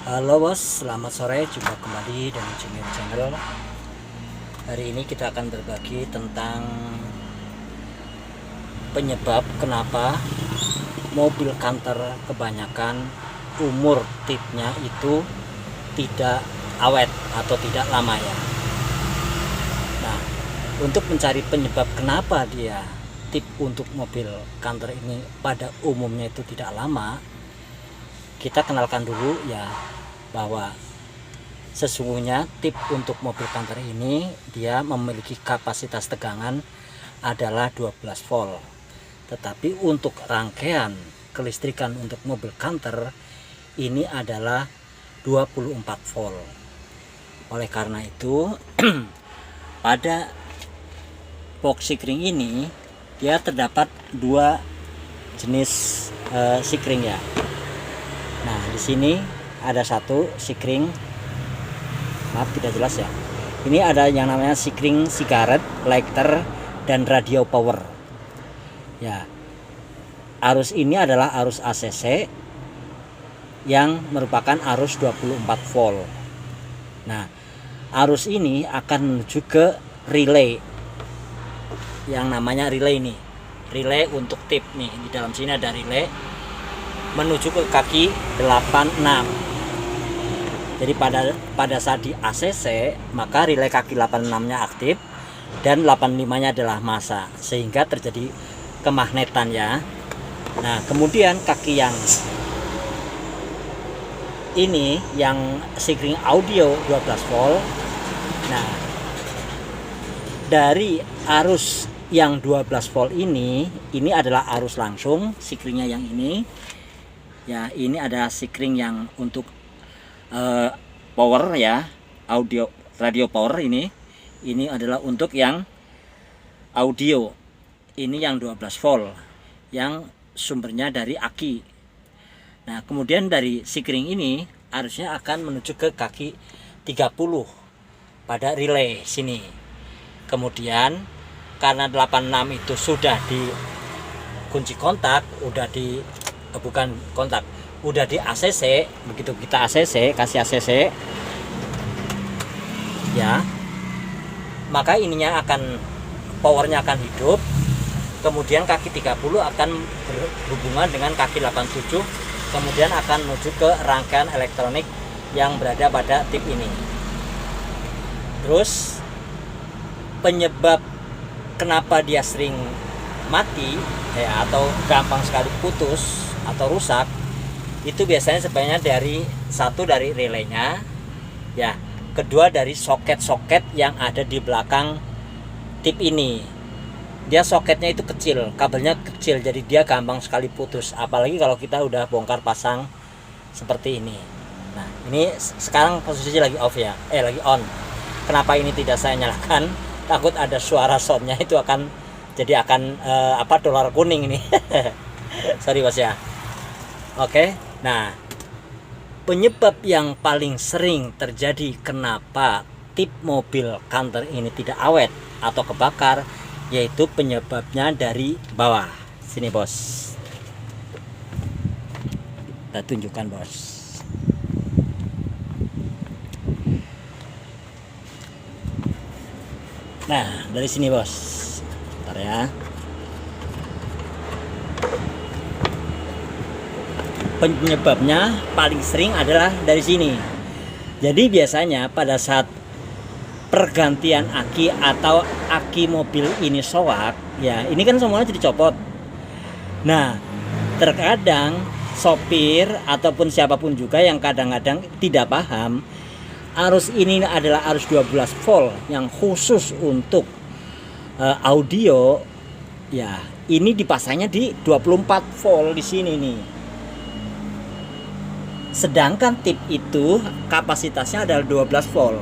Halo bos, selamat sore. Jumpa kembali dengan Junior Channel. Hari ini kita akan berbagi tentang penyebab kenapa mobil Canter kebanyakan umur tipnya itu tidak awet atau tidak lama ya. Nah, untuk mencari penyebab kenapa dia tip untuk mobil Canter ini pada umumnya itu tidak lama, kita kenalkan dulu ya bahwa sesungguhnya tip untuk mobil Canter ini dia memiliki kapasitas tegangan adalah 12 volt. Tetapi untuk rangkaian kelistrikan untuk mobil Canter ini adalah 24 volt. Oleh karena itu pada box sikring ini dia terdapat dua jenis sikring ya. Nah, di sini ada satu sikring, maaf tidak jelas ya. Ini ada yang namanya sikring cigarette, lighter, dan radio power. Ya, arus ini adalah arus ACC yang merupakan arus 24 volt. Nah, arus ini akan menuju ke relay, yang namanya relay ini. Relay untuk tip nih, di dalam sini ada relay menuju ke kaki 86. Jadi pada saat di ACC maka relay kaki 86 nya aktif dan 85 nya adalah massa, sehingga terjadi kemagnetan ya. Nah, kemudian kaki yang ini yang sikring audio 12 volt. Nah, dari arus yang 12 volt ini adalah arus langsung sikringnya yang ini. Ya, ini ada sikring yang untuk power ya, audio radio power ini. Ini adalah untuk yang audio. Ini yang 12 volt yang sumbernya dari aki. Nah, kemudian dari sikring ini arusnya akan menuju ke kaki 30 pada relay sini. Kemudian karena 86 itu sudah dikunci kontak, bukan kontak, udah di ACC. Begitu kita ACC, kasih ACC ya, maka ininya akan, powernya akan hidup. Kemudian kaki 30 akan berhubungan dengan kaki 87, kemudian akan menuju ke rangkaian elektronik yang berada pada tip ini. Terus penyebab kenapa dia sering mati ya, atau gampang sekali putus atau rusak, itu biasanya sebenarnya dari satu dari relaynya ya, kedua dari soket-soket yang ada di belakang tip ini. Dia soketnya itu kecil, kabelnya kecil, jadi dia gampang sekali putus, apalagi kalau kita udah bongkar pasang seperti ini. Nah, ini sekarang posisinya lagi off ya, lagi on. Kenapa ini tidak saya nyalakan? Takut ada suara soundnya itu akan jadi dolar kuning ini. Sorry bos ya. Oke, nah penyebab yang paling sering terjadi kenapa tip mobil Canter ini tidak awet atau kebakar, yaitu penyebabnya dari bawah. Sini bos, kita tunjukkan bos. Nah, dari sini bos, bentar ya. Penyebabnya paling sering adalah dari sini. Jadi biasanya pada saat pergantian aki atau aki mobil ini soak ya, ini kan semuanya jadi copot. Nah, terkadang sopir ataupun siapapun juga yang kadang-kadang tidak paham, arus ini adalah arus 12 volt yang khusus untuk audio ya. Ini dipasangnya di 24 volt di sini nih. Sedangkan tip itu kapasitasnya adalah 12 volt.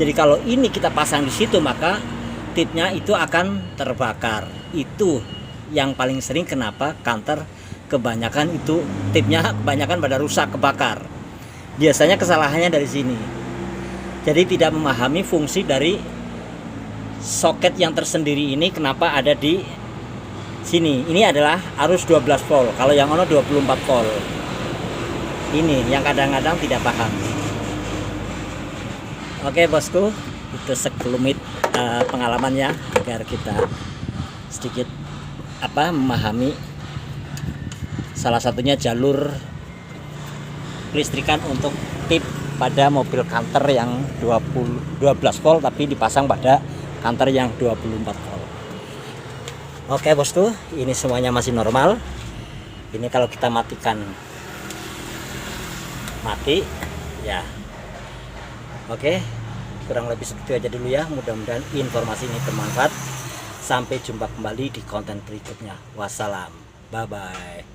Jadi kalau ini kita pasang di situ, maka tipnya itu akan terbakar. Itu yang paling sering kenapa Canter kebanyakan itu tipnya kebanyakan pada rusak, kebakar. Biasanya kesalahannya dari sini. Jadi tidak memahami fungsi dari soket yang tersendiri ini, kenapa ada di sini. Ini adalah arus 12 volt. Kalau yang ono 24 volt. ini yang kadang-kadang tidak paham. Oke bosku, itu sekelumit pengalamannya agar kita sedikit memahami salah satunya jalur listrikan untuk tip pada mobil Canter yang 12 volt tapi dipasang pada Canter yang 24 volt. Oke bosku, ini semuanya masih normal. Ini kalau kita matikan mati ya. Oke, kurang lebih segitu aja dulu ya. Mudah-mudahan informasi ini bermanfaat. Sampai jumpa kembali di konten berikutnya. Wassalam, bye bye.